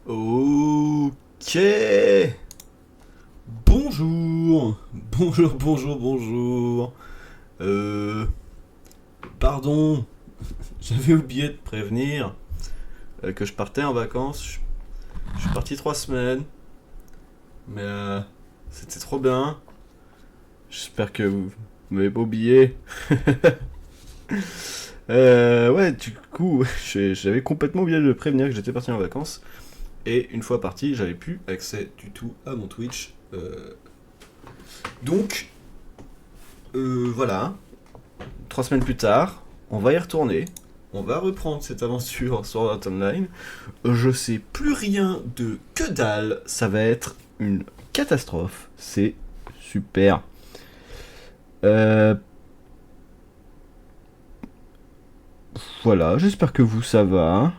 Ok. Bonjour. Bonjour, bonjour, bonjour. Euh... Pardon. J'avais oublié de prévenir que je partais en vacances. Je suis parti 3 semaines. Mais c'était trop bien. J'espère que vous m'avez pas oublié. Ouais, du coup, j'avais complètement oublié de prévenir que j'étais parti en vacances. Et une fois parti, j'avais plus accès du tout à mon Twitch. Donc, voilà. 3 semaines plus tard, on va y retourner. On va reprendre cette aventure sur Art Online. Je sais plus rien de que dalle. Ça va être une catastrophe. C'est super. Euh, voilà, j'espère que vous ça va.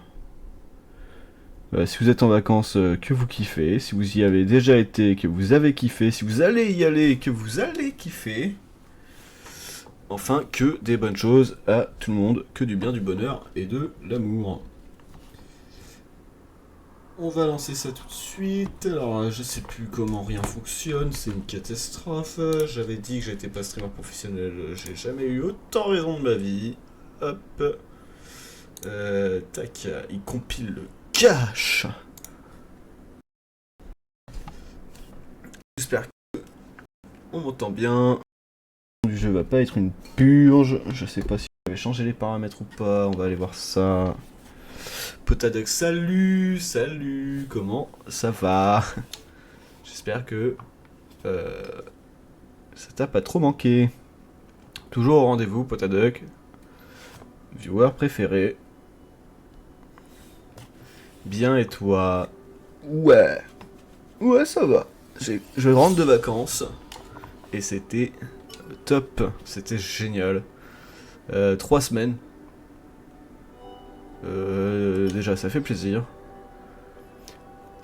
Si vous êtes en vacances, que vous kiffez. Si vous y avez déjà été, que vous avez kiffé. Si vous allez y aller, que vous allez kiffer. Enfin, que des bonnes choses à tout le monde, que du bien, du bonheur et de l'amour. On va lancer ça tout de suite. Alors, je sais plus comment rien fonctionne, c'est une catastrophe. J'avais dit que j'étais pas streamer professionnel, j'ai jamais eu autant raison de ma vie. Hop. Tac, il compile le cache. J'espère qu'on m'entend bien. Le jeu va pas être une purge. Je sais pas si je vais changer les paramètres ou pas. On va aller voir ça. Potadoc, salut, salut, comment ça va? J'espère que ça t'a pas trop manqué. Toujours au rendez-vous, Potadoc. Viewer préféré. Bien et toi? Ouais, ouais, ça va. Je rentre de vacances et c'était top, c'était génial. 3 semaines. Déjà, ça fait plaisir.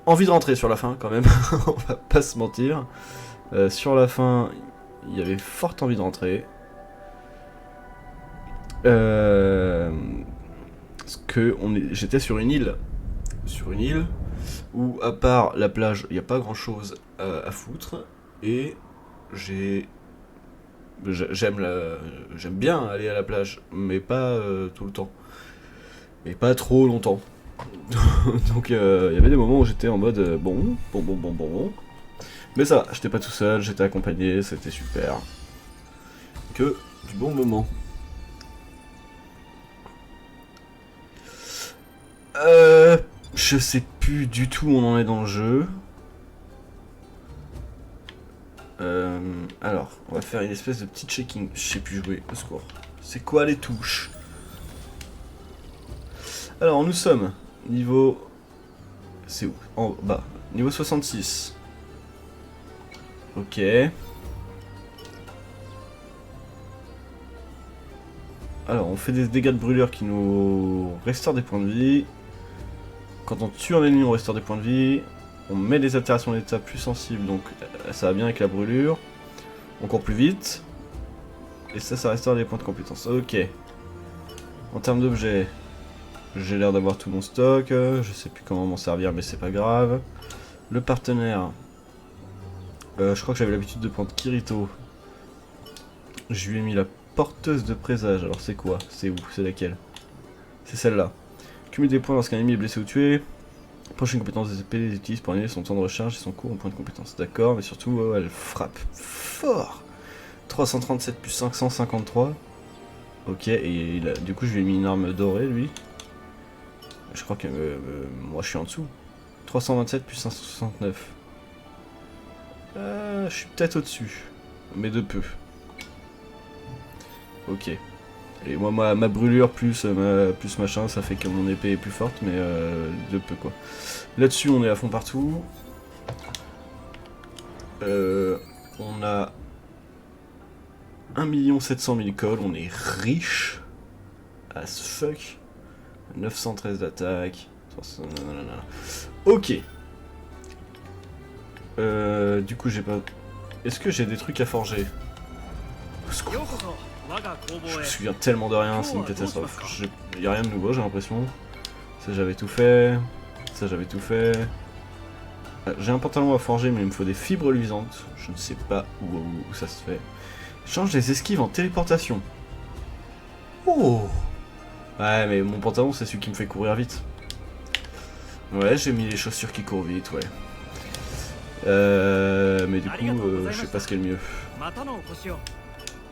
Envie de rentrer sur la fin quand même, on va pas se mentir. Sur la fin, il y avait forte envie de rentrer. Parce que j'étais sur une île. Sur une île où, à part la plage, il n'y a pas grand chose à foutre. Et j'ai. J'aime bien aller à la plage, mais pas tout le temps. Et pas trop longtemps. Donc il y avait des moments où j'étais en mode bon. Mais ça va, j'étais pas tout seul, j'étais accompagné, c'était super. Que du bon moment. Je sais plus du tout où on en est dans le jeu. Alors, on va faire une espèce de petit checking. Je sais plus jouer, au secours. C'est quoi les touches? Alors, nous sommes niveau. C'est où? En bas. Niveau 66. Ok. Alors, on fait des dégâts de brûlure qui nous restaurent des points de vie. Quand on tue un ennemi, on restaure des points de vie. On met des altérations d'état plus sensibles, donc ça va bien avec la brûlure. On court plus vite. Et ça restaure des points de compétence. Ok. En termes d'objets, j'ai l'air d'avoir tout mon stock. Je sais plus comment m'en servir, mais c'est pas grave. Le partenaire. Je crois que j'avais l'habitude de prendre Kirito. Je lui ai mis la porteuse de présage. Alors c'est quoi? C'est où? C'est laquelle? C'est celle-là. Cumule des points lorsqu'un ennemi est blessé ou tué. Prochaine compétence des épées, les utilise pour annuler son temps de recharge et son cours en point de compétence. D'accord, mais surtout, elle frappe fort. 337 plus 553. Ok, et du coup, je lui ai mis une arme dorée, lui. Je crois que moi, je suis en dessous. 327 plus 569. Je suis peut-être au-dessus, mais de peu. Ok. Et moi, ma brûlure plus machin, ça fait que mon épée est plus forte, mais de peu quoi. Là-dessus, on est à fond partout. On a 1 700 000 calls, on est riche as fuck. 913 d'attaque. Ok. Du coup, j'ai pas. Est-ce que j'ai des trucs à forger? Je me souviens tellement de rien, c'est une catastrophe. Y a rien de nouveau, j'ai l'impression. Ça, j'avais tout fait. Ça j'avais tout fait. J'ai un pantalon à forger mais il me faut des fibres luisantes. Je ne sais pas où ça se fait. Change les esquives en téléportation. Oh. Ouais mais mon pantalon c'est celui qui me fait courir vite. Ouais j'ai mis les chaussures qui courent vite, ouais. Mais du coup je sais pas ce qui est le mieux.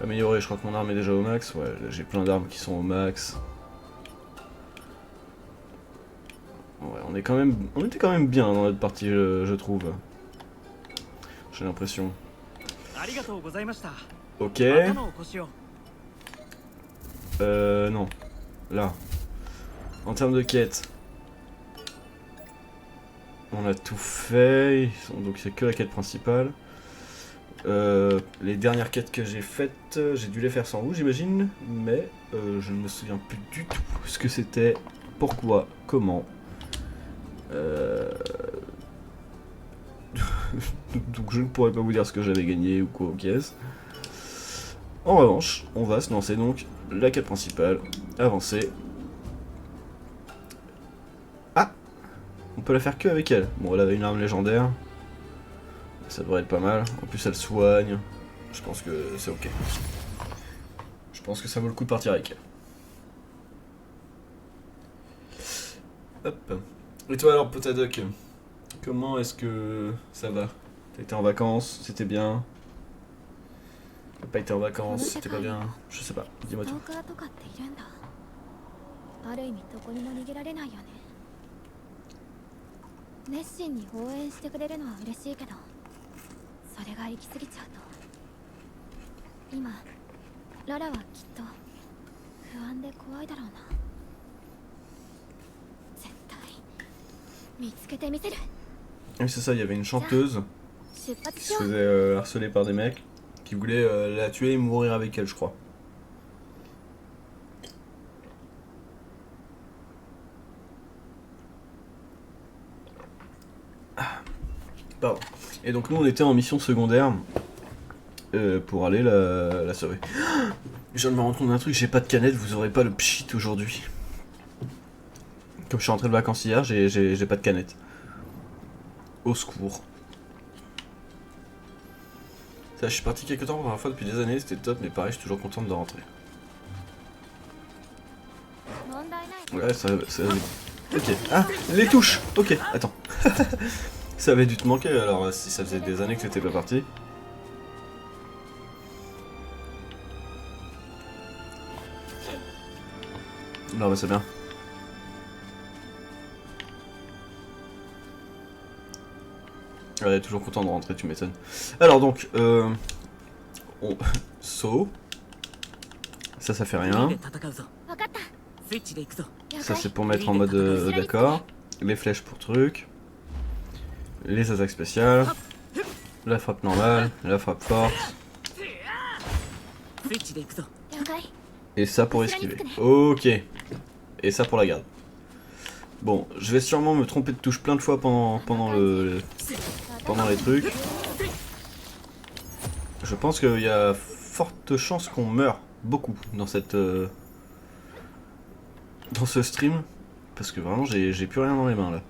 Améliorer, je crois que mon arme est déjà au max. Ouais, j'ai plein d'armes qui sont au max. Ouais, on était quand même bien dans notre partie, je trouve. J'ai l'impression. Ok. Non. Là. En termes de quête. On a tout fait. Donc c'est que la quête principale. Les dernières quêtes que j'ai faites, j'ai dû les faire sans vous, j'imagine. Mais je ne me souviens plus du tout ce que c'était. Pourquoi. Comment. Donc je ne pourrais pas vous dire ce que j'avais gagné ou quoi aux caisses. En revanche, on va se lancer donc la quête principale, avancer. Ah, on peut la faire que avec elle. Bon, elle avait une arme légendaire. Ça devrait être pas mal. En plus, elle soigne. Je pense que c'est ok. Je pense que ça vaut le coup de partir avec elle. Hop. Et toi alors, Potadoc, comment est-ce que ça va? T'as été en vacances, c'était bien? T'as pas été en vacances, c'était pas bien? Je sais pas, dis-moi tout. ある意味どこにも逃げられないよね。熱心に応援してくれるのは嬉しいけど、それが行き過ぎちゃうと、今ララはきっと不安で怖いだろうな。絶対見つけてみせる。 Oui, c'est ça, il y avait une chanteuse 出発 qui し se よう。 faisait harceler par des mecs qui voulaient la tuer et mourir avec elle, je crois. Pardon. Et donc nous on était en mission secondaire pour aller la sauver. Je viens de me rendre compte d'un truc, j'ai pas de canette, vous aurez pas le pchit aujourd'hui. Comme je suis rentré de vacances hier, j'ai pas de canette. Au secours. Ça, je suis parti quelques temps pour la première fois depuis des années, c'était top, mais pareil, je suis toujours contente de rentrer. 問題ない。 Ouais, ça... Ok. Ah, les touches. Ok, attends. Ça avait dû te manquer alors, si ça faisait des années que t'étais pas parti. Non, bah c'est bien. Ouais, toujours content de rentrer, tu m'étonnes. Alors donc, saut. Ça fait rien. 分かった。 Ça c'est pour mettre en mode d'accord. Les flèches pour truc. Les attaques spéciales. La frappe normale. La frappe forte. 了解。 Et ça pour esquiver. Ok. Et ça pour la garde. Bon, je vais sûrement me tromper de touche plein de fois pendant les trucs. Je pense qu'il y a forte chance qu'on meure beaucoup dans cette dans ce stream. Parce que vraiment j'ai plus rien dans les mains là.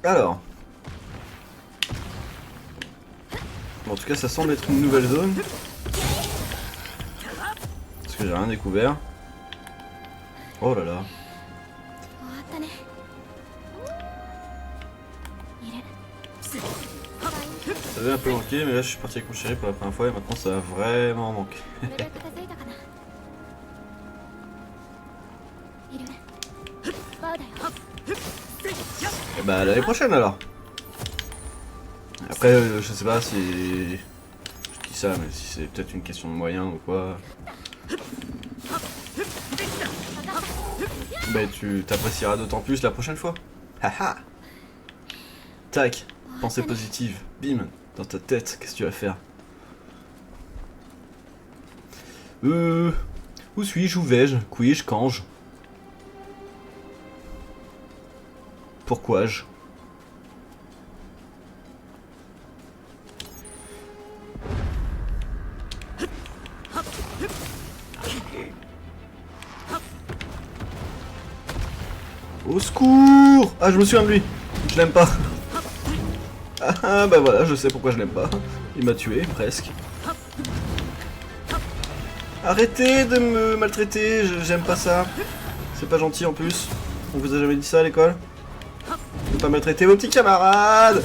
Alors. Bon, en tout cas ça semble être une nouvelle zone. Parce que j'ai rien découvert. Oh là là. 終わったね。いる。 Ça avait un peu manqué, mais là je suis parti avec mon chéri pour la première fois et maintenant ça va vraiment manquer. これで片付いたかな。いる。バウだよ。 Et bah l'année prochaine alors. Après je sais pas si je dis ça, mais si c'est peut-être une question de moyens ou quoi. Bah tu t'apprécieras d'autant plus la prochaine fois. Haha. Tac, pensée positive, bim, dans ta tête, qu'est-ce que tu vas faire? Où suis-je, où vais-je, qui-je, quand-je? Pourquoi-je? Au secours! Ah, je me souviens de lui. Je l'aime pas. Ah, bah voilà, je sais pourquoi je l'aime pas. Il m'a tué, presque. Arrêtez de me maltraiter, j'aime pas ça. C'est pas gentil en plus. On vous a jamais dit ça à l'école? Ne pas maltraiter vos petits camarades.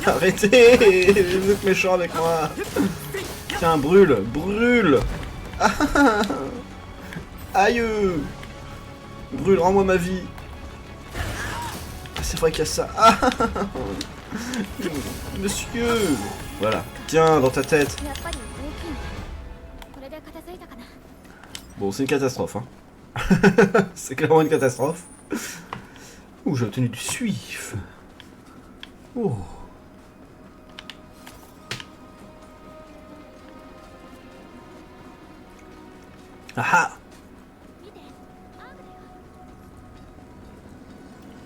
Arrêtez! Vous êtes méchants avec moi. Tiens, brûle, brûle. Aïe. Brûle, rends-moi ma vie. C'est vrai qu'il y a ça. Ah, monsieur. Voilà. Tiens, dans ta tête. やっぱり大きいね。これで片付いたかな。 Bon, c'est une catastrophe, hein. C'est clairement une catastrophe. Ouh, j'ai obtenu du suif. Oh. Ah ah. 見て、アームだよ。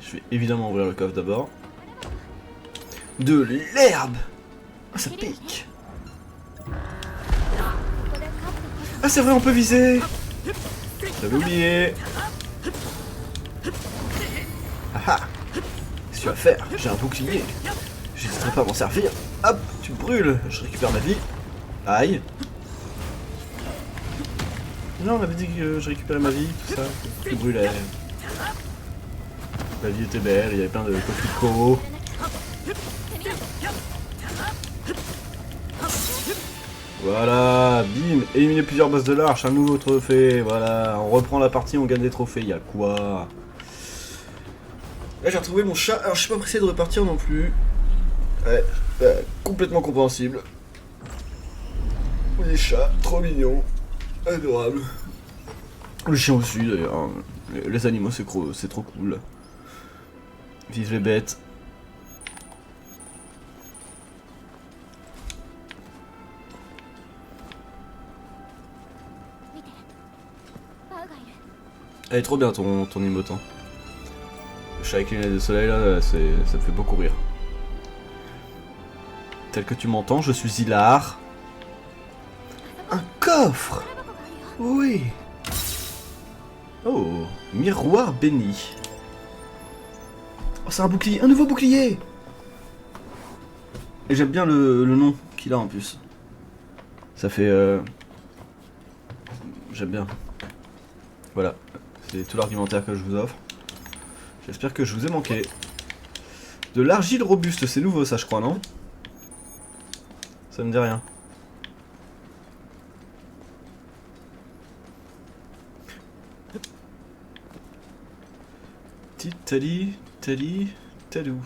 Je vais évidemment ouvrir le coffre d'abord. De l'herbe. Ah, ça pique. ここでカップこそ Ah, c'est vrai, on peut viser. J'avais oublié. Ah ah. Qu'est-ce que tu vas faire? J'ai un bouclier. J'hésiterai pas à m'en servir. Hop, tu brûles. Je récupère ma vie. Aïe. Non, on avait dit que je récupérais ma vie, tout ça. Tu brûlais. La vie était belle, il y avait plein de coquelicots. Voilà, bim, éliminer plusieurs boss de l'arche, un nouveau trophée, voilà, on reprend la partie, on gagne des trophées, y'a quoi? Là j'ai retrouvé mon chat, alors je suis pas pressé de repartir non plus. Ouais, complètement compréhensible. Les chats, trop mignons, adorables. Le chien aussi d'ailleurs, les animaux c'est trop cool. Vive les bêtes. Elle est trop bien ton emote. Le chat avec les lunettes de soleil là, ça me fait beaucoup rire. Tel que tu m'entends, je suis hilar. Un coffre! Oui! Oh, miroir béni. Oh, c'est un bouclier, un nouveau bouclier! Et j'aime bien le nom qu'il a en plus. Ça fait... J'aime bien. Voilà, c'est tout l'argumentaire que je vous offre. J'espère que je vous ai manqué. De l'argile robuste, c'est nouveau ça je crois, non? Ça me dit rien. Titali, tali, talou.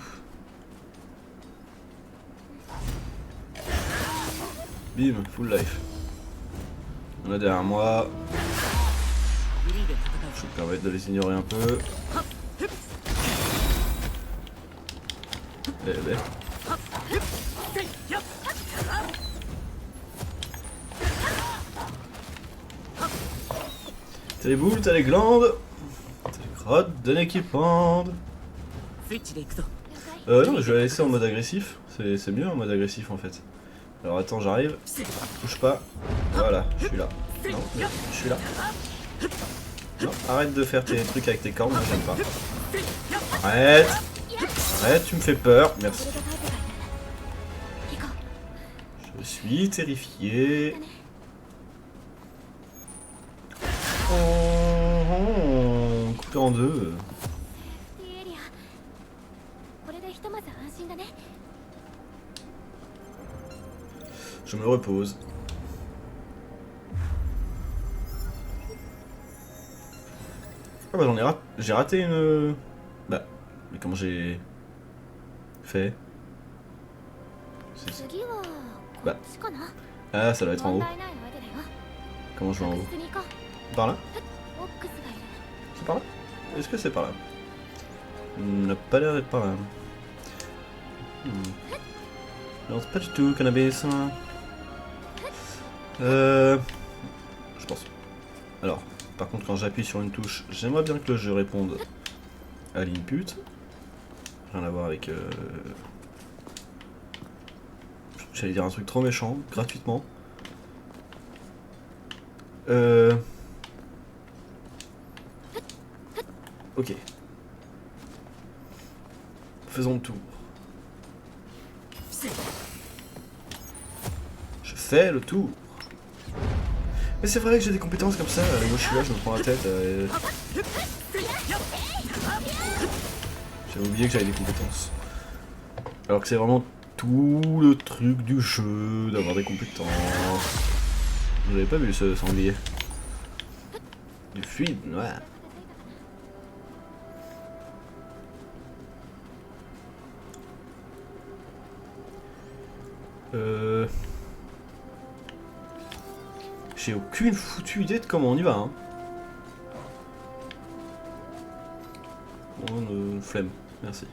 Bim, full life. On a derrière moi. Je vais me permettre de les ignorer un peu. Eh ben. T'as les boules, t'as les glandes. T'as les crottes, données qui pendent. Non, je vais la laisser en mode agressif. C'est mieux en mode agressif en fait. Alors attends, j'arrive. Touche pas. Voilà, je suis là. Non, je suis là. Non, arrête de faire tes trucs avec tes cornes, moi j'aime pas. Arrête. Arrête, tu me fais peur. Merci. Je suis terrifié. Oh, coupé en deux. Je me repose. Ah bah j'ai raté une... Bah, mais comment j'ai... fait? Bah... Ah, ça doit être en haut. Comment je vais en haut? Par là? C'est par là? Est-ce que c'est par là? Il n'a pas l'air d'être par là. Non, c'est pas du tout cannabis. Je pense. Alors, par contre, quand j'appuie sur une touche, j'aimerais bien que le jeu réponde à l'input. Rien à voir avec... J'allais dire un truc trop méchant, gratuitement. Ok. Faisons le tour. Je fais le tour. Mais c'est vrai que j'ai des compétences comme ça. Moi je suis là, je me prends la tête. J'avais oublié que j'avais des compétences. Alors que c'est vraiment tout le truc du jeu d'avoir des compétences. Vous avez pas vu ce sanglier? Du fluide noir. J'ai aucune foutue idée de comment on y va. Hein. Bon, flemme, merci.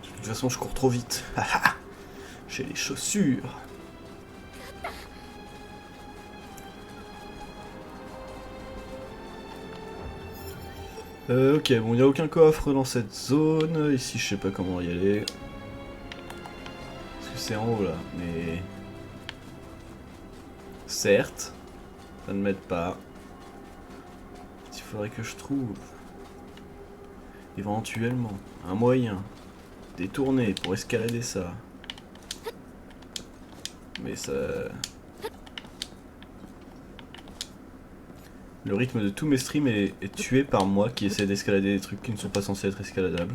De toute façon, je cours trop vite. J'ai les chaussures. Ok, bon, il n'y a aucun coffre dans cette zone. Ici, je sais pas comment y aller. Parce que c'est en haut là, mais. Certes, ça ne m'aide pas. Il faudrait que je trouve éventuellement un moyen détourné pour escalader ça. Mais ça... Le rythme de tous mes streams est tué par moi qui essaie d'escalader des trucs qui ne sont pas censés être escaladables.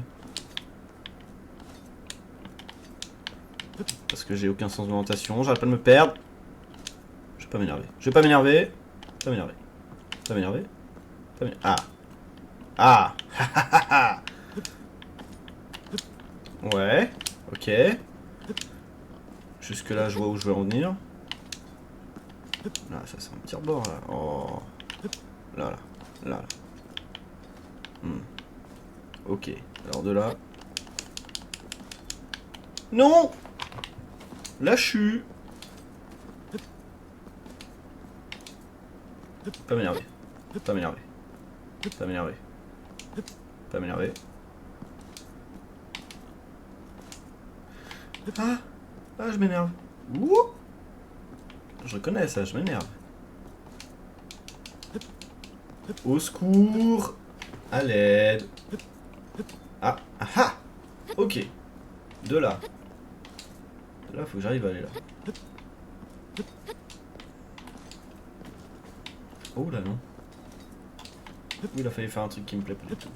Parce que j'ai aucun sens d'orientation, j'arrête pas de me perdre. Je vais pas m'énerver. Je vais pas m'énerver. Pas m'énerver. Pas m'énerver. Pas m'énerver. Ah. Ah. Ouais. Ok. Jusque là, je vois où je veux en venir. Là, ça c'est un petit rebord là. Oh. Là. Ok. Alors de là. Non. Lâchu. Pas m'énerver. Pas m'énerver. Pas m'énerver. Pas m'énerver. Ah, je m'énerve. Ouh. Je reconnais ça, je m'énerve. Au secours. À l'aide. Ah. Ok. De là. De là, faut que j'arrive à aller là. Oh là non. Il a fallu faire un truc qui me plaît pas du tout.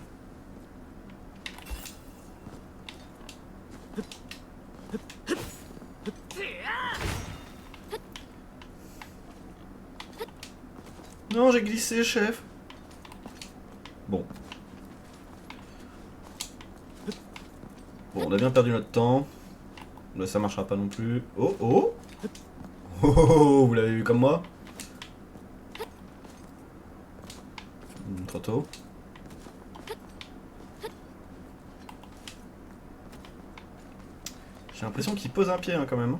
Non, j'ai glissé, chef. Bon. Bon, on a bien perdu notre temps. Là, ça marchera pas non plus. Oh, vous l'avez vu comme moi? Trop tôt. J'ai l'impression qu'il pose un pied hein, quand même.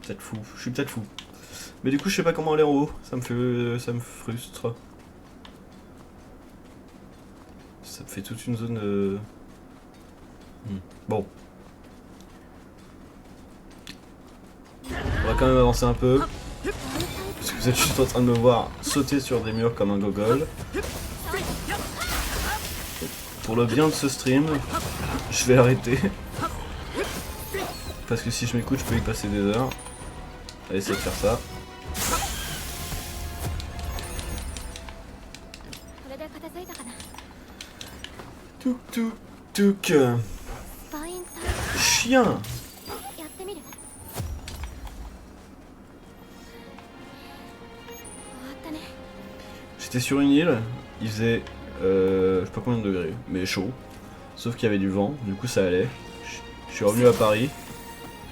Peut-être fou. Je suis peut-être fou. Mais du coup, je sais pas comment aller en haut. Ça me frustre. Ça me fait toute une zone. Bon. On va quand même avancer un peu. Parce que vous êtes juste en train de me voir sauter sur des murs comme un gogol. Pour le bien de ce stream, je vais arrêter. Parce que si je m'écoute, je peux y passer des heures. À essayer de faire ça. Touk. Chien. J'étais sur une île, il faisait je sais pas combien de degrés, mais chaud. Sauf qu'il y avait du vent, du coup ça allait. Je suis revenu à Paris,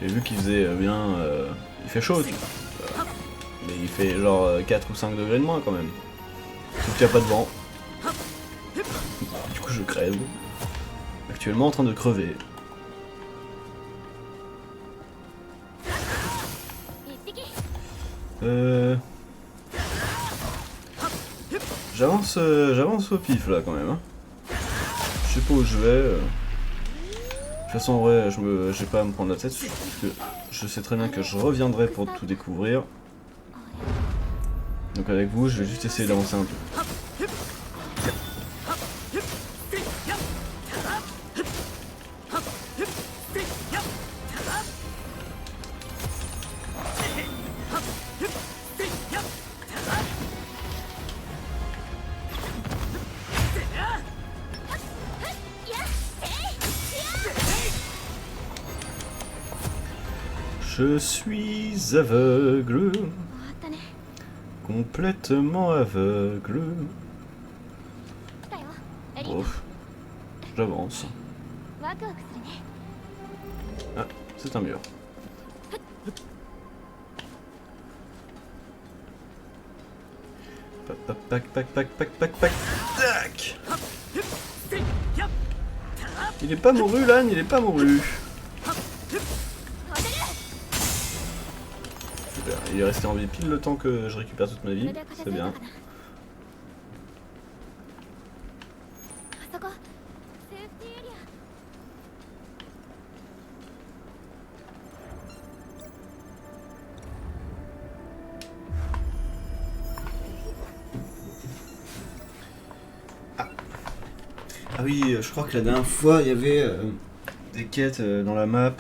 j'ai vu qu'il faisait bien... il fait chaud, mais il fait genre 4 ou 5 degrés de moins quand même. Sauf qu'il n'y a pas de vent. Du coup je crève. Actuellement en train de crever. J'avance au pif là quand même. Hein. Je sais pas où je vais. De toute façon en vrai je vais pas à me prendre la tête parce que je sais très bien que je reviendrai pour tout découvrir. Donc avec vous je vais juste essayer d'avancer un peu. Je suis aveugle, 終わったね。 complètement aveugle. 来たよエリー Ouf, j'avance. ナ。ワクワクするね。 Ah, c'est un mur. Pac, pac, pac, pac, pac, pac, pac, tac. Il est pas mouru, l'âne, il est pas mouru. Super, il est resté en vie pile le temps que je récupère toute ma こ vie, れで片付 c'est いた bien. かな。あそこセーフティーエリア。 Ah oui, je crois que la dernière fois il y avait des quêtes dans la map.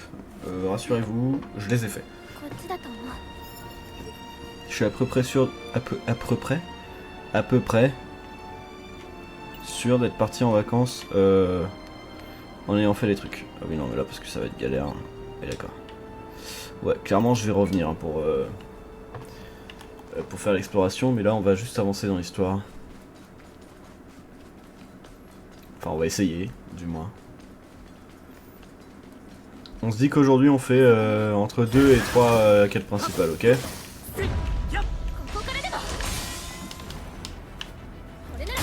Rassurez-vous, je les ai fait. こっちだと思う。 Je suis à peu près sûr, à peu près sûr d'être parti en vacances en ayant fait les trucs. Ah oui non mais là parce que ça va être galère. Et d'accord. Ouais, clairement je vais revenir hein, pour faire l'exploration, mais là on va juste avancer dans l'histoire. Enfin on va essayer, du moins. On se dit qu'aujourd'hui on fait entre 2 et 3 quêtes principales, ok? ここからでも。これなら。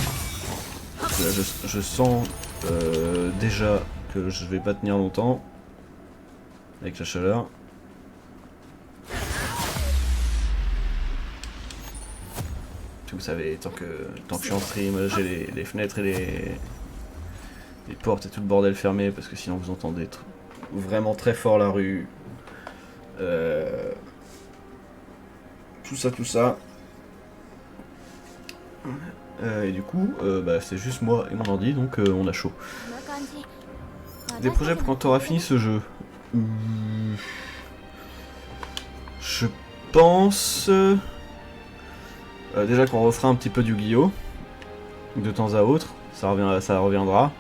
Là, je sens déjà que je vais pas tenir longtemps avec la chaleur. Vous savez, tant que je suis en stream, j'ai les fenêtres et les portes et tout le bordel fermé parce que sinon vous entendez vraiment très fort la rue. Tout ça. Et du coup, bah, c'est juste moi et mon ordi, donc on a chaud. この感じ。 Des projets pour quand t'auras fini ce jeu. Je pense déjà qu'on refera un petit peu du Yu-Gi-Oh de temps à autre, ça reviendra.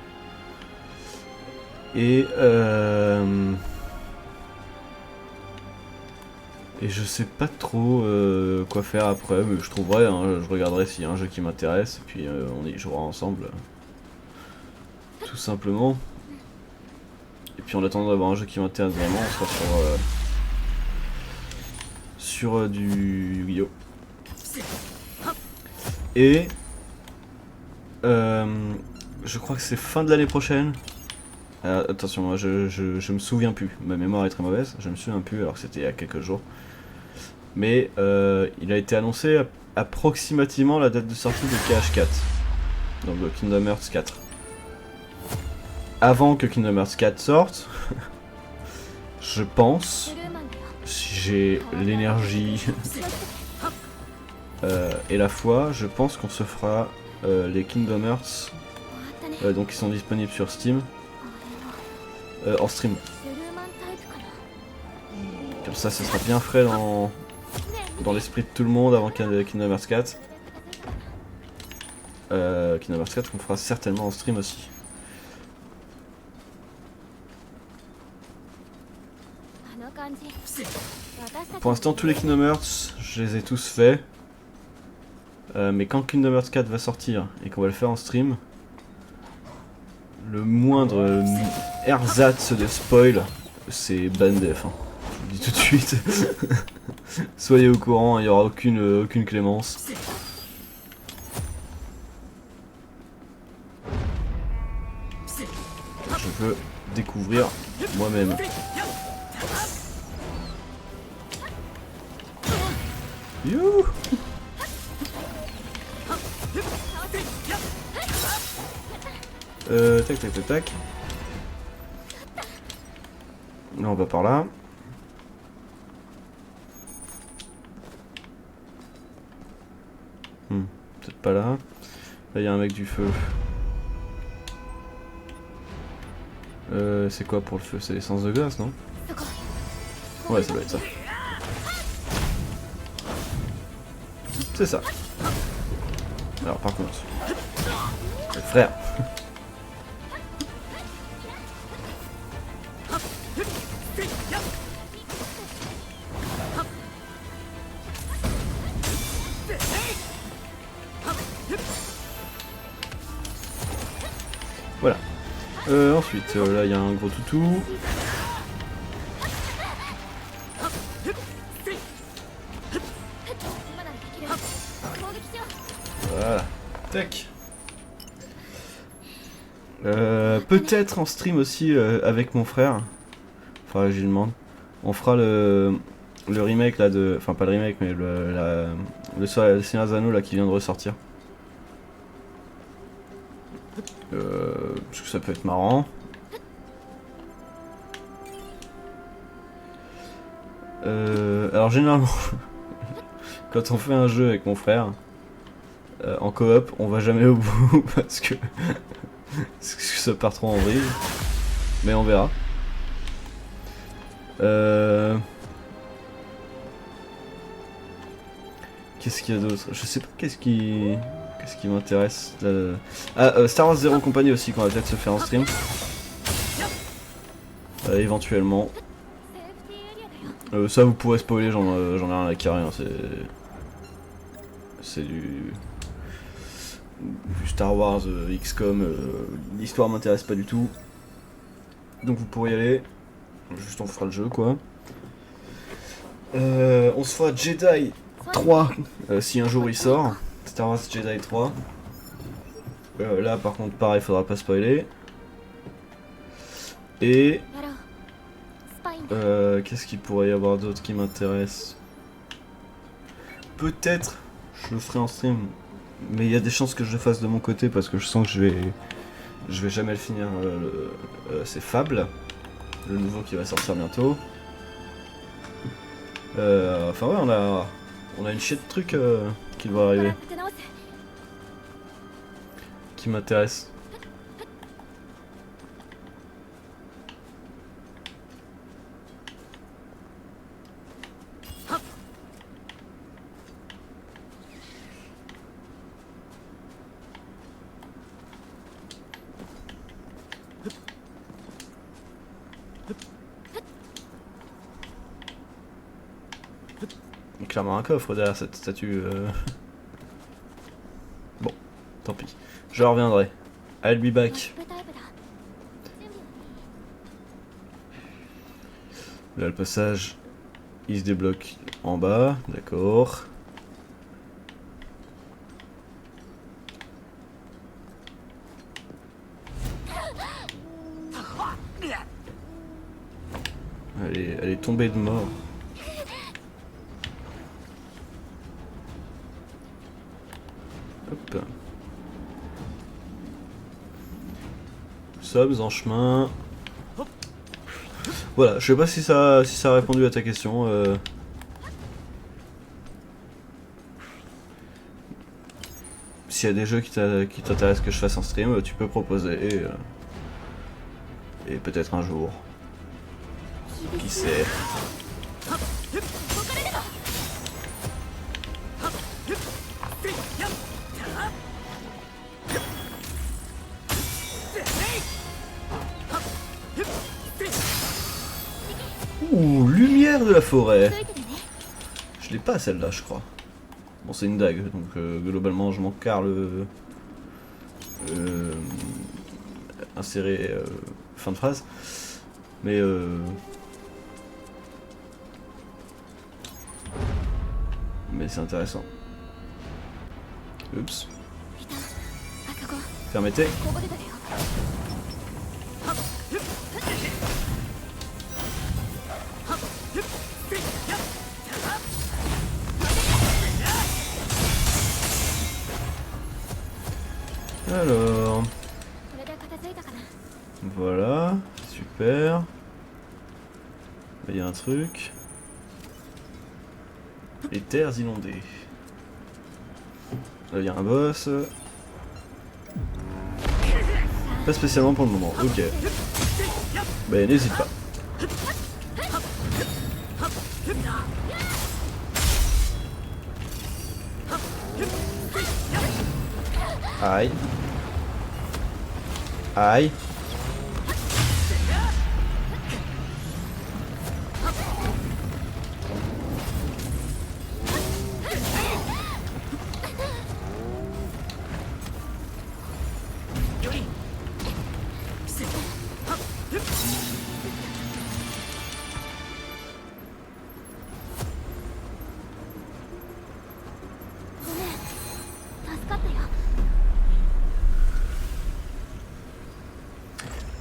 Et je sais pas trop quoi faire après, mais je trouverai, hein, je regarderai s'il y a un jeu qui m'intéresse, et puis on y jouera ensemble. Tout simplement. Et puis en attendant d'avoir un jeu qui m'intéresse vraiment, on sera sur du Yu-Gi-Oh! Et je crois que c'est fin de l'année prochaine. Attention, moi je me souviens plus, ma mémoire est très mauvaise, je me souviens plus alors que c'était il y a quelques jours. Mais il a été annoncé approximativement la date de sortie de KH4, donc de Kingdom Hearts 4. Avant que Kingdom Hearts 4 sorte, je pense, ブルーマンだよ。 si j'ai l'énergie et la foi, je pense qu'on se fera les Kingdom Hearts 終わったね。 donc qui sont disponibles sur Steam あれは en stream. ブルーマンタイプかな。 Comme ça sera bien frais dans l'esprit de tout le monde avant Kingdom Hearts 4. Kingdom Hearts 4 qu'on fera certainement en stream aussi. あの感じ。私たち Pour l'instant tous les Kingdom Hearts je les ai tous faits. Mais quand Kingdom Hearts 4 va sortir et qu'on va le faire en stream, le moindre ersatz de spoil, c'est ban def. Hein. Je vous le dis tout de suite. Soyez au courant, il n'y aura aucune clémence. Je veux découvrir moi-même. Youhou! Tac. Là on va par là. Peut-être pas là. Là il y a un mec du feu. C'est quoi pour le feu? C'est l'essence de glace, non? そこ。 Ouais, ça doit être ça. C'est ça. Alors par contre, frère. Voilà. Ensuite, là il y a un gros toutou. Voilà. Tac. Peut-être en stream aussi avec mon frère. Enfin, je lui demande. On fera le remake là de. Enfin, pas le remake, mais le Seigneur des Anneaux là qui vient de ressortir. Parce que ça peut être marrant. Alors, généralement, quand on fait un jeu avec mon frère, en coop, on va jamais au bout parce que ça part trop en vrille. Mais on verra. Qu'est-ce qu'il y a d'autre? Je sais pas qu'est-ce qui m'intéresse. Star Wars Zero Company aussi qu'on va peut-être se faire en stream. Éventuellement. Ça vous pourrez spoiler, j'en ai rien à carrer. Hein, c'est du Star Wars, XCOM. L'histoire m'intéresse pas du tout. Donc vous pourrez y aller. Juste on fera le jeu quoi. On se fera Jedi 3 si un jour il sort. Star Wars Jedi 3. Là par contre pareil faudra pas spoiler. Et qu'est-ce qu'il pourrait y avoir d'autre qui m'intéresse? Peut-être je le ferai en stream. Mais il y a des chances que je le fasse de mon côté parce que je sens que je vais jamais le finir. C'est Fable. Le nouveau qui va sortir bientôt. Enfin ouais, on a une chier de trucs qui vont arriver. Qui m'intéressent. Il y a clairement un coffre derrière cette statue. Bon, tant pis. Je reviendrai. I'll be back. Là, le passage, il se débloque en bas. D'accord. Elle est tombée de mort. Hop. Nous sommes en chemin. Voilà, je sais pas si ça a répondu à ta question. S'il y a des jeux qui t'intéressent que je fasse en stream, tu peux proposer. Et peut-être un jour. Qui sait. Ouh, lumière de la forêt. Je l'ai pas celle-là, je crois. Bon, c'est une dague, donc globalement, je m'en carre le insérer fin de phrase. Mais c'est intéressant. Oups. Permettez. Alors, voilà, super. Il y a un truc. Les terres inondées. Là, il y a un boss. Pas spécialement pour le moment, ok. Ben, n'hésite pas. Aïe. Aïe.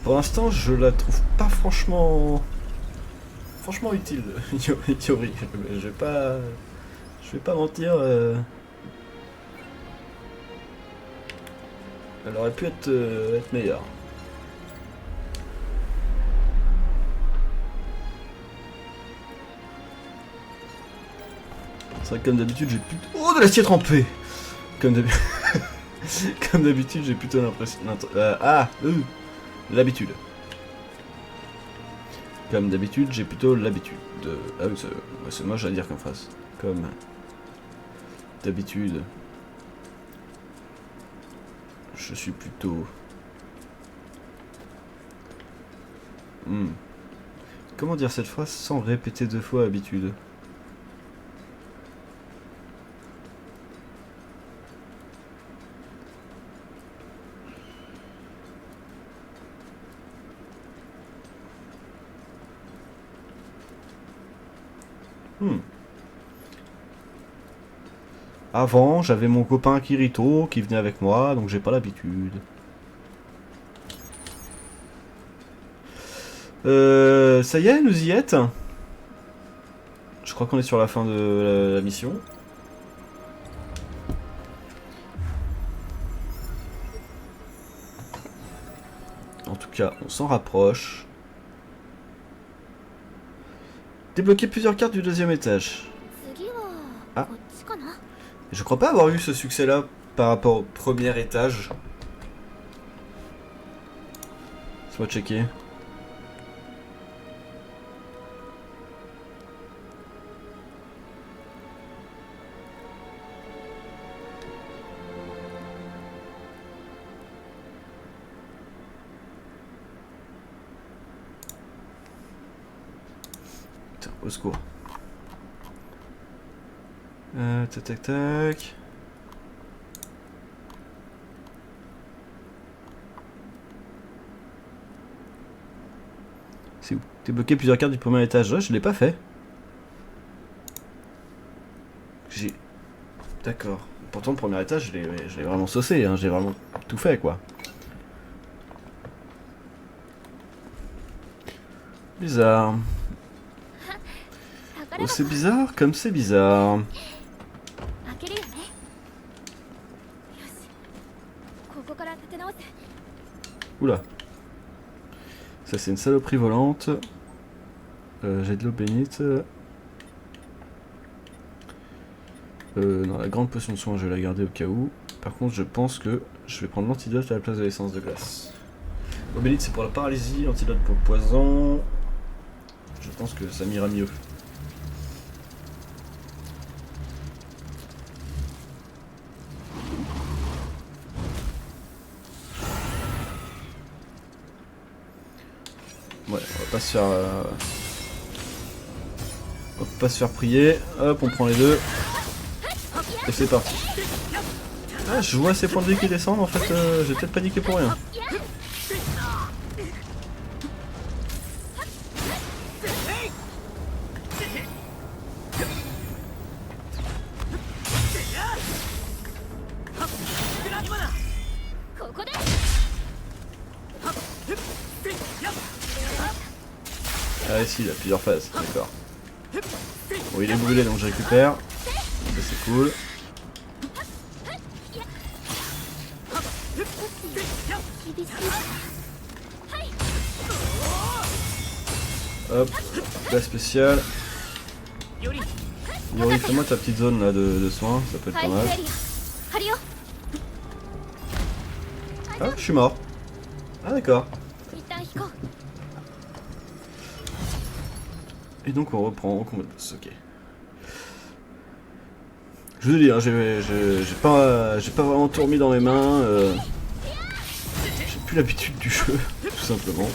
Pour l'instant, je la trouve pas franchement utile, Yori. Je vais pas mentir. Elle aurait pu être meilleure. C'est vrai que comme d'habitude, j'ai plutôt... Oh, de l'acier trempé. Comme d'habitude, j'ai plutôt l'impression... l'habitude. Comme d'habitude, j'ai plutôt l'habitude de... Ah oui, c'est moche à dire comme phrase. Comme d'habitude, je suis plutôt... Comment dire cette phrase sans répéter 2 fois habitude? Avant, j'avais mon copain Kirito qui venait avec moi, donc j'ai pas l'habitude. Ça y est, nous y êtes. Je crois qu'on est sur la fin de la mission. En tout cas, on s'en rapproche. Débloquer plusieurs cartes du 2e étage. Ah. Je crois pas avoir eu ce succès-là par rapport au 1er étage. Laisse-moi checker. Putain, au secours. Tac tac tac. C'est où? Débloquer plusieurs cartes du 1er étage. Ouais, je l'ai pas fait. D'accord. Pourtant le 1er étage, je l'ai vraiment saucé, hein. J'ai vraiment tout fait, quoi. Bizarre. Oh, c'est bizarre comme c'est bizarre. Oula. Ça c'est une saloperie volante. J'ai de l'eau bénite. Non, la grande potion de soin je vais la garder au cas où. Par contre je pense que je vais prendre l'antidote à la place de l'essence de glace. L'eau bénite c'est pour la paralysie, l'antidote pour le poison. Je pense que ça m'ira mieux. Ouais, on va pas se faire... On va pas se faire prier. Hop, on prend les deux. Et c'est parti. Ah, je vois ces points de vie qui descendent, en fait, j'ai peut-être paniqué pour rien. Ah ici, il y a plusieurs phases, d'accord. Bon, il est brûlé donc je récupère. Ça c'est cool. Hop, la spéciale. Yori, fais-moi ta petite zone là de soins, ça peut être pas mal. Ah, je suis mort. Ah d'accord. Et donc on reprend au combat de boss, ok. Je vous ai dit, hein, j'ai pas vraiment tout remis dans mes mains. J'ai plus l'habitude du jeu, tout simplement.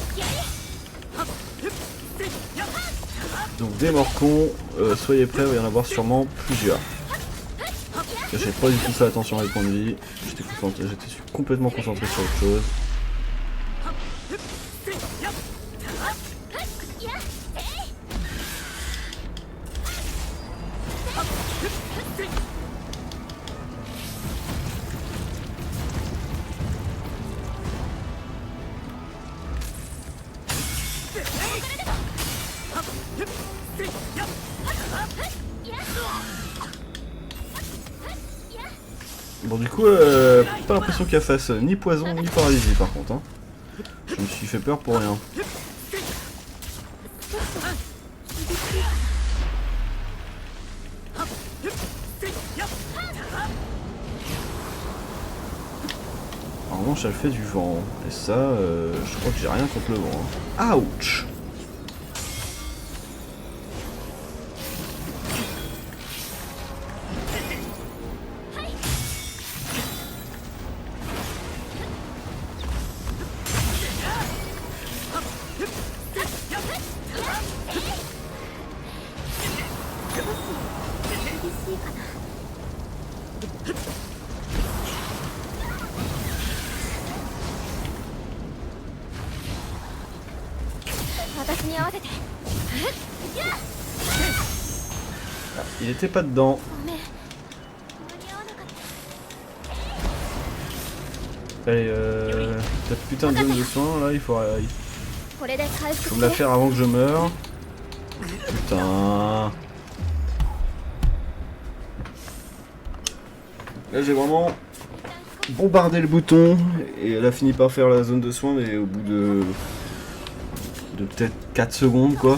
Donc des morcons, soyez prêts, il va y en avoir sûrement plusieurs. J'ai pas du tout fait attention à mes points de vie, j'étais complètement concentré sur autre chose. Bon du coup, pas l'impression qu'elle fasse ni poison ni paralysie par contre. Hein. Je me suis fait peur pour rien. En revanche, elle fait du vent. Et ça, je crois que j'ai rien contre le vent. Hein. Ouch! Il était pas dedans. Allez, cette putain de zone de soins là, il faut me la faire avant que je meure. Putain. Là j'ai vraiment bombardé le bouton et elle a fini par faire la zone de soins, mais au bout de peut-être 4 secondes quoi.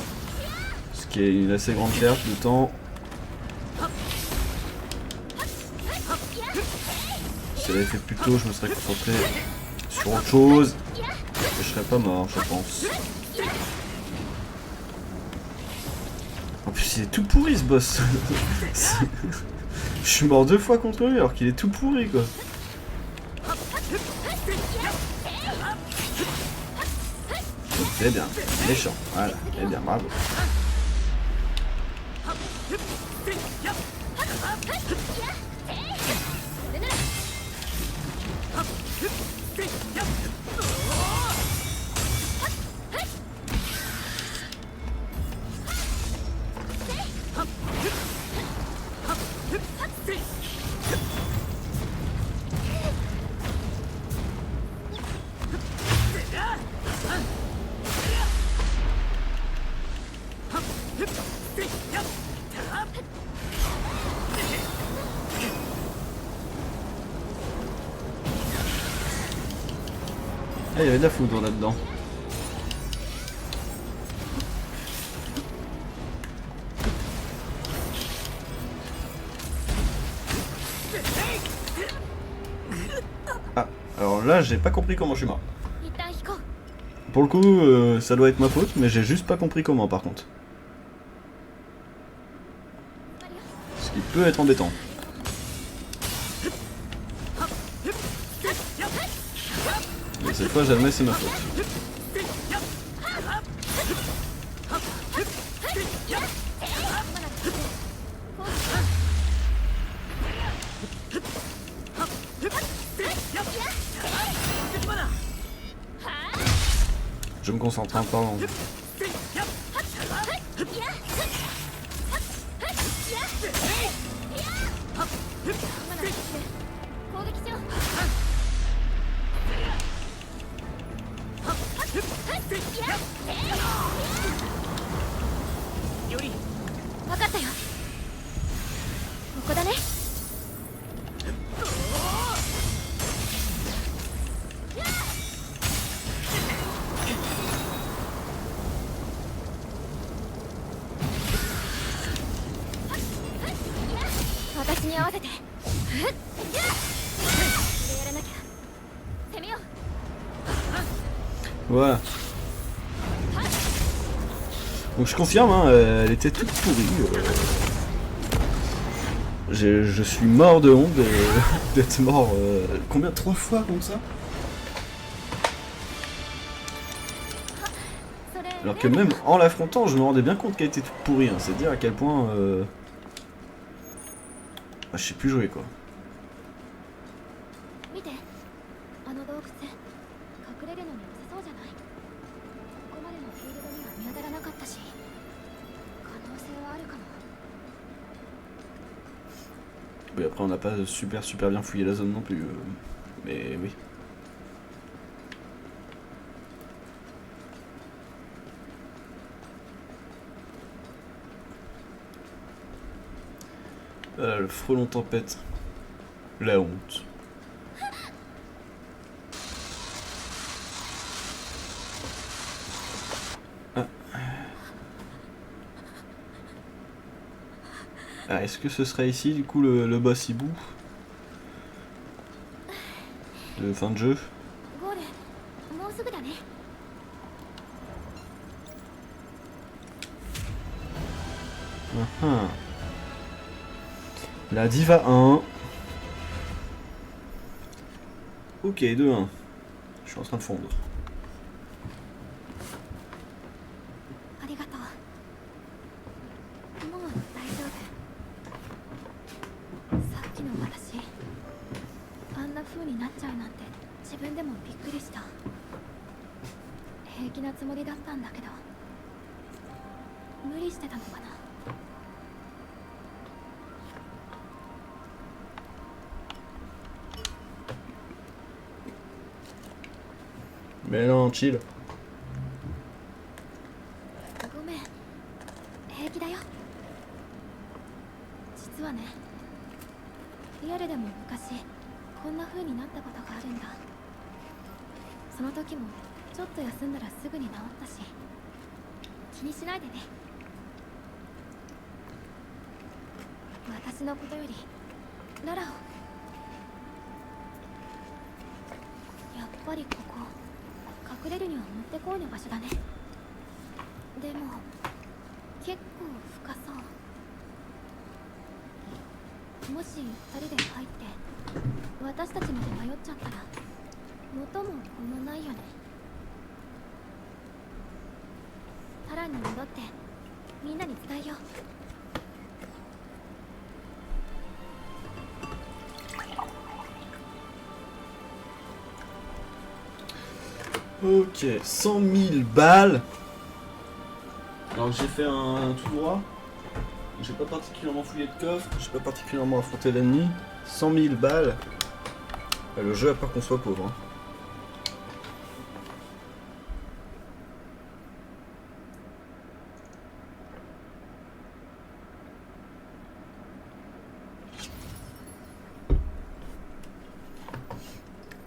Ce qui est une assez grande perte de temps. Si elle avait fait plus tôt, je me serais concentré sur autre chose et je serais pas mort, je pense. En plus, il est tout pourri ce boss. Je suis mort 2 fois contre lui alors qu'il est tout pourri quoi. C'est bien, méchant, voilà, c'est bien, bravo. Ah, il y avait de la foudre là-dedans. Ah, alors là, j'ai pas compris comment je suis mort. Pour le coup, ça doit être ma faute, mais j'ai juste pas compris comment par contre. Ce qui peut être embêtant. Mais cette fois, j'admets, c'est ma faute. Je me concentre en parlant. Voilà. Donc je confirme, hein, elle était toute pourrie. Je suis mort de honte d'être mort combien 3 fois comme ça. Alors que même en l'affrontant, je me rendais bien compte qu'elle était toute pourrie. Hein. C'est dire à quel point je sais plus jouer quoi. Oui, après on n'a pas super bien fouillé la zone non plus. Mais oui. Voilà, le frelon tempête. La honte. Ah, est-ce que ce serait ici du coup le boss hibou de fin de jeu? ゴールもうすぐだね。 Ah. La diva 1. Ok, 2-1. Je suis en train de fondre. ありがとう。もう大丈夫。さっきの私、あんな風になっちゃうなんて自分でもびっくりした。平気なつもりだったんだけど、無理してたのかな。 Mais non, chill. ごめん、平気だよ。実はね、リアルでも昔こんな風になったことがあるんだ。その時もちょっと休んだらすぐに治ったし、気にしないでね。私のことよりララを。やっぱりここ隠れるにはもってこいの場所だね。でも結構深そう。もし2人で入って私たちまで迷っちゃったら元も子もないよね。タランに戻ってみんなに伝えよう。 Ok, 100 000 balles. Alors j'ai fait un tout droit. J'ai pas particulièrement fouillé de coffre, j'ai pas particulièrement affronté l'ennemi. 100 000 balles. Le jeu a peur qu'on soit pauvre. Hein.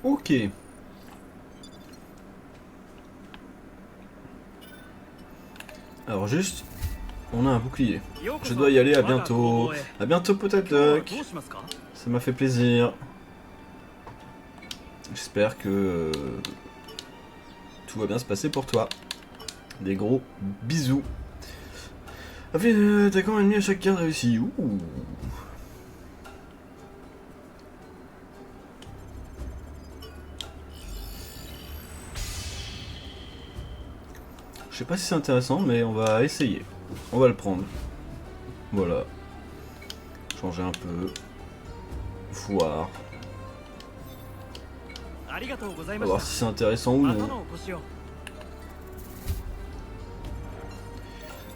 Ok. Alors juste, on a un bouclier. Je dois y aller, à bientôt. À bientôt peut-être Duck. Ça m'a fait plaisir. J'espère que tout va bien se passer pour toi. Des gros bisous. Attaquant ennemi à chaque garde réussi. Ouh. Je sais pas si c'est intéressant, mais on va essayer. On va le prendre. Voilà. Changer un peu. Voir. On va voir si c'est intéressant ou non.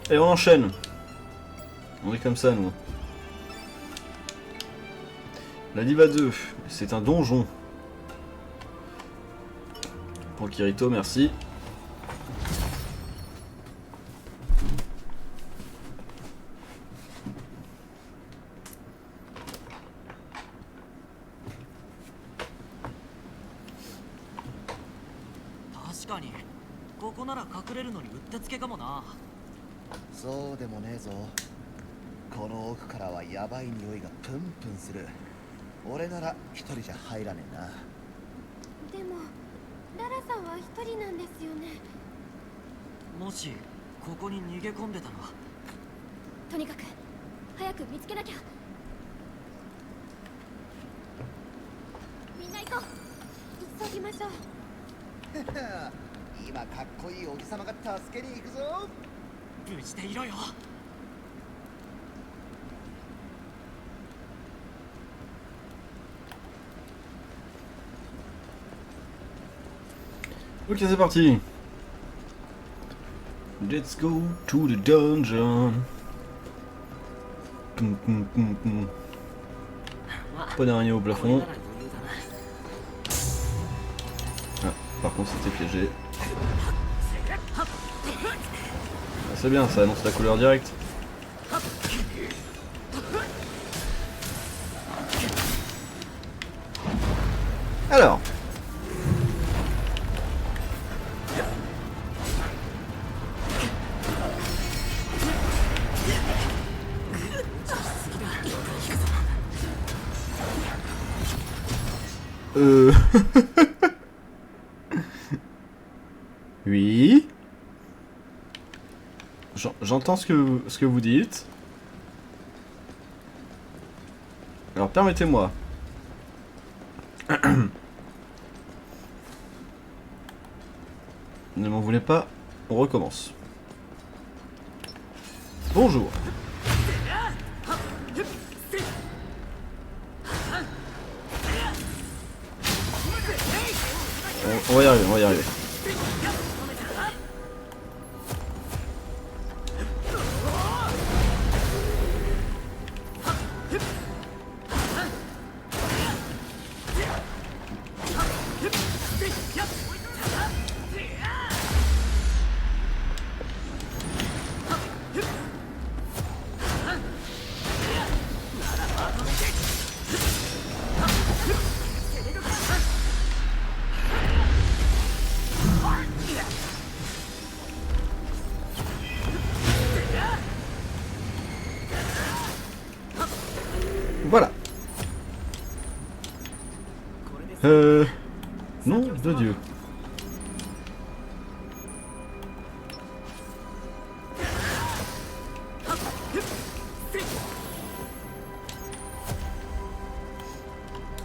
Et on enchaîne. On est comme ça, nous. La Diva 2, c'est un donjon. Pour Kirito, merci. So でもねえぞ。この奥からはやばい匂いがプンプンする。俺なら一人じゃ入らねえな。でもララさんは一人なんですよね。もしここに逃げ込んでたの？とにかく早く見つけなきゃ。みんな行こう。急ぎましょう。今かっこいいおじさまが助けに行くぞ。無事でいろよ。Ok, c'est parti. Let's go to the dungeon. Pas d'araignée au plafond. Ah, par contre c'était piégé. Ah, c'est bien, ça annonce la couleur directe. Alors. Oui. J'entends ce que vous dites. Alors permettez-moi. Ne m'en voulez pas, on recommence. Bonjour. On va y arriver, on va y arriver. Voilà. Nom de Dieu.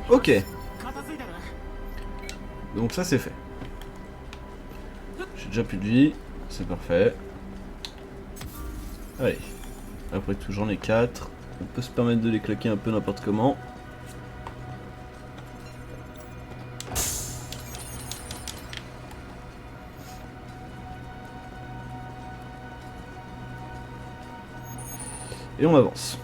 Ok. Donc ça c'est fait. J'ai déjà plus de vie. C'est parfait. Allez. Après tout j'en ai 4. On peut se permettre de les claquer un peu n'importe comment. Et on avance.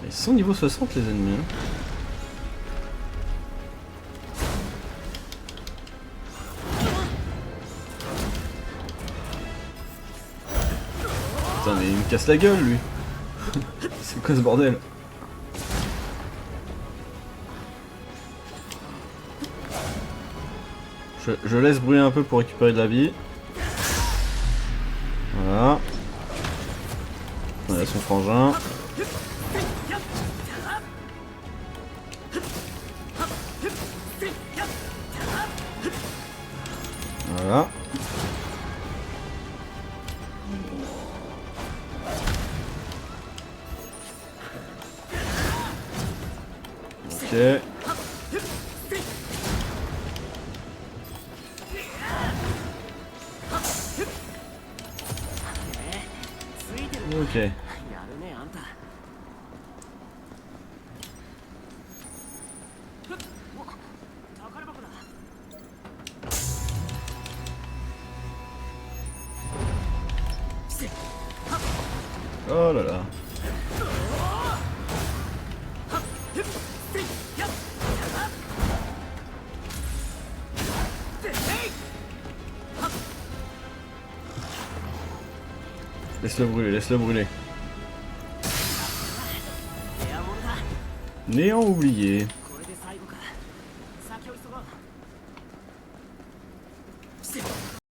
Ils sont niveau 60 les ennemis. Hein. Putain mais il me casse la gueule lui. C'est quoi ce bordel? Je laisse brûler un peu pour récupérer de la vie. Voilà. Voilà son frangin. Voilà. Ok. Ok. Oh là là. Laisse-le brûler, laisse-le brûler. Néant oublié.